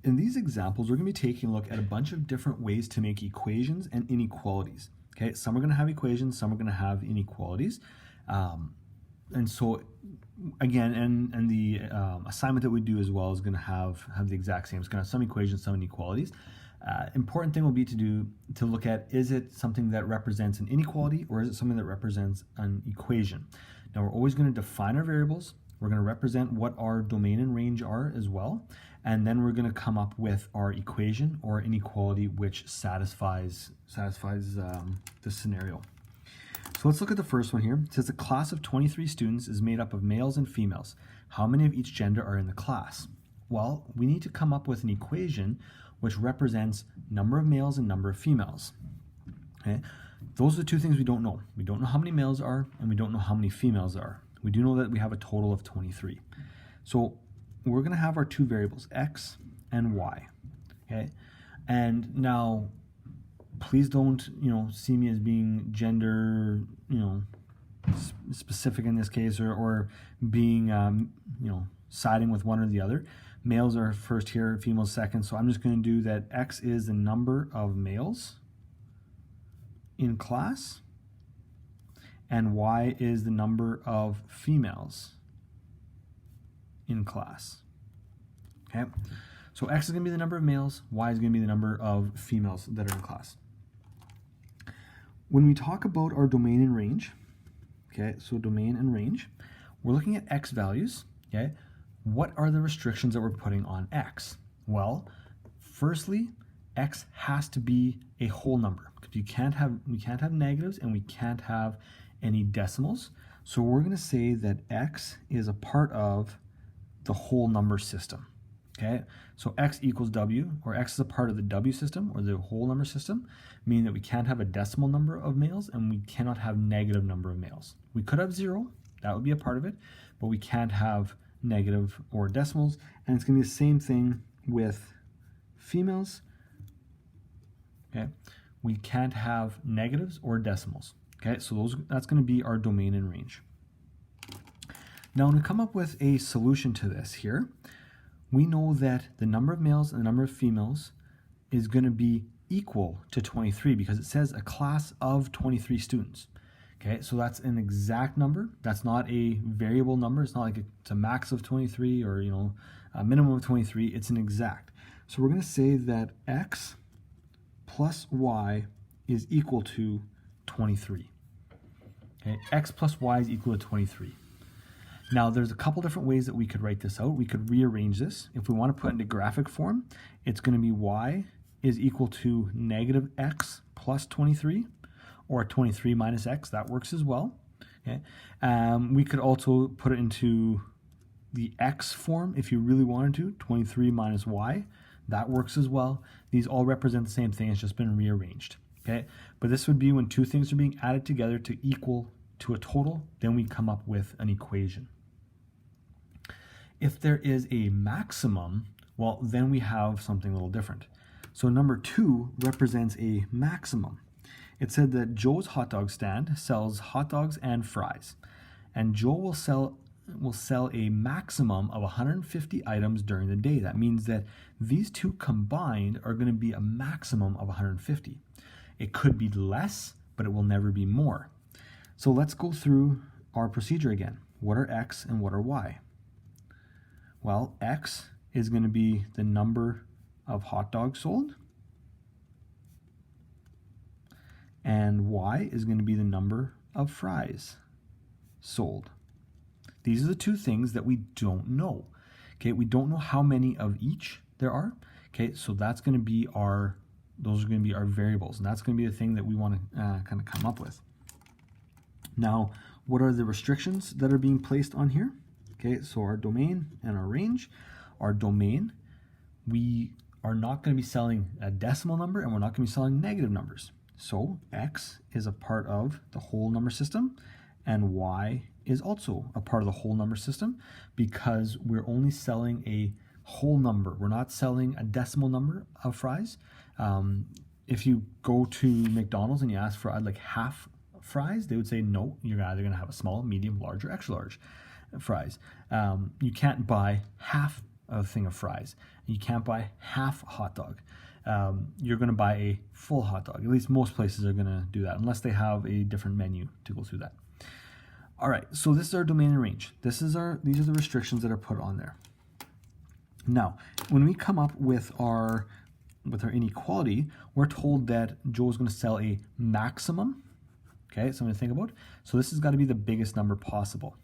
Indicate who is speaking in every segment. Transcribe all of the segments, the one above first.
Speaker 1: in these examples, we're going to be taking a look at a bunch of different ways to make equations and inequalities. Okay, some are going to have equations, some are going to have inequalities. And so, again, and the assignment that we do as well is going to have the exact same. It's going to have some equations, some inequalities. Important thing will be to look at, is it something that represents an inequality or is it something that represents an equation? Now, we're always going to define our variables. We're going to represent what our domain and range are as well. And then we're going to come up with our equation or inequality which satisfies the scenario. So let's look at the first one here. It says a class of 23 students is made up of males and females. How many of each gender are in the class? Well, we need to come up with an equation which represents number of males and number of females. Okay? Those are the two things we don't know. We don't know how many males are and we don't know how many females are. We do know that we have a total of 23. So we're going to have our two variables, x and y. Okay? And now, please don't, see me as being gender, specific in this case, or being, siding with one or the other. Males are first here, females second. So I'm just going to do that x is the number of males in class, and y is the number of females in class. Okay, so x is going to be the number of males, y is going to be the number of females that are in class. When we talk about our domain and range, okay, so domain and range, we're looking at x values, okay? What are the restrictions that we're putting on x? Well, firstly, x has to be a whole number. We can't have negatives and we can't have any decimals. So we're going to say that x is a part of the whole number system. Okay, so x equals w, or x is a part of the w system, or the whole number system, meaning that we can't have a decimal number of males and we cannot have negative number of males. We could have 0, that would be a part of it, but we can't have negative or decimals, and it's going to be the same thing with females. Okay, we can't have negatives or decimals. Okay, so that's going to be our domain and range. Now, when we come up with a solution to this here, we know that the number of males and the number of females is going to be equal to 23 because it says a class of 23 students. Okay, so that's an exact number. That's not a variable number. It's not like it's a max of 23 or a minimum of 23. It's an exact. So we're going to say that x plus y is equal to 23. Okay, x plus y is equal to 23. Now, there's a couple different ways that we could write this out. We could rearrange this. If we want to put it into graphic form, it's going to be y is equal to negative x plus 23, or 23 minus x. That works as well. Okay. We could also put it into the x form if you really wanted to, 23 minus y. That works as well. These all represent the same thing. It's just been rearranged. Okay. But this would be when two things are being added together to equal to a total, then we come up with an equation. If there is a maximum, well, then we have something a little different. So number 2 represents a maximum. It said that Joe's hot dog stand sells hot dogs and fries, and Joe will sell a maximum of 150 items during the day. That means that these two combined are going to be a maximum of 150. It could be less, but it will never be more. So let's go through our procedure again. What are x and what are y? Well, x is going to be the number of hot dogs sold, and y is going to be the number of fries sold. These are the two things that we don't know. Okay, we don't know how many of each there are. Okay, so that's going to be those are going to be our variables, and that's going to be the thing that we want to kind of come up with. Now, what are the restrictions that are being placed on here? Okay, so our domain and our range. Our domain, we are not going to be selling a decimal number and we're not going to be selling negative numbers. So x is a part of the whole number system and y is also a part of the whole number system because we're only selling a whole number. We're not selling a decimal number of fries. If you go to McDonald's and you ask for like half fries, they would say no, you're either going to have a small, medium, large, or extra large fries. You can't buy half a thing of fries. You can't buy half a hot dog. You're going to buy a full hot dog. At least most places are going to do that, unless they have a different menu to go through that. All right, so this is our domain and range. These are the restrictions that are put on there. Now, when we come up with our inequality, we're told that Joe is going to sell a maximum. Okay, something to think about. So this has got to be the biggest number possible.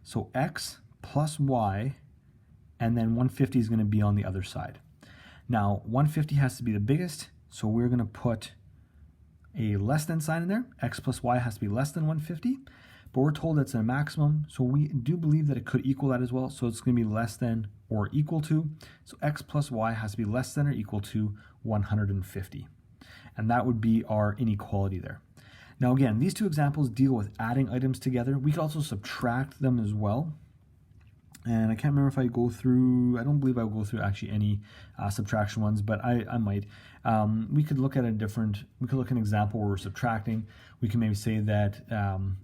Speaker 1: So x plus y, and then 150 is going to be on the other side. Now, 150 has to be the biggest, so we're going to put a less than sign in there. X plus y has to be less than 150, but we're told that's a maximum, so we do believe that it could equal that as well, so it's going to be less than or equal to. So x plus y has to be less than or equal to 150. And that would be our inequality there. Now again, these two examples deal with adding items together. We could also subtract them as well. And I can't remember if I go through, I don't believe I will go through actually any subtraction ones, but I might. We could look at we could look at an example where we're subtracting. We can maybe say that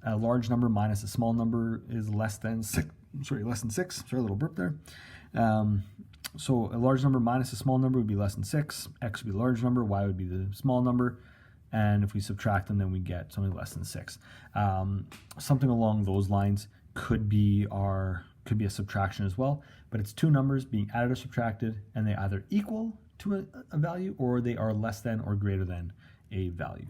Speaker 1: a large number minus a small number is less than 6. Sorry, a little burp there. So a large number minus a small number would be less than 6. X would be the large number, y would be the small number. And if we subtract them, then we get something less than 6. Something along those lines could be a subtraction as well, but it's two numbers being added or subtracted, and they either equal to a value or they are less than or greater than a value.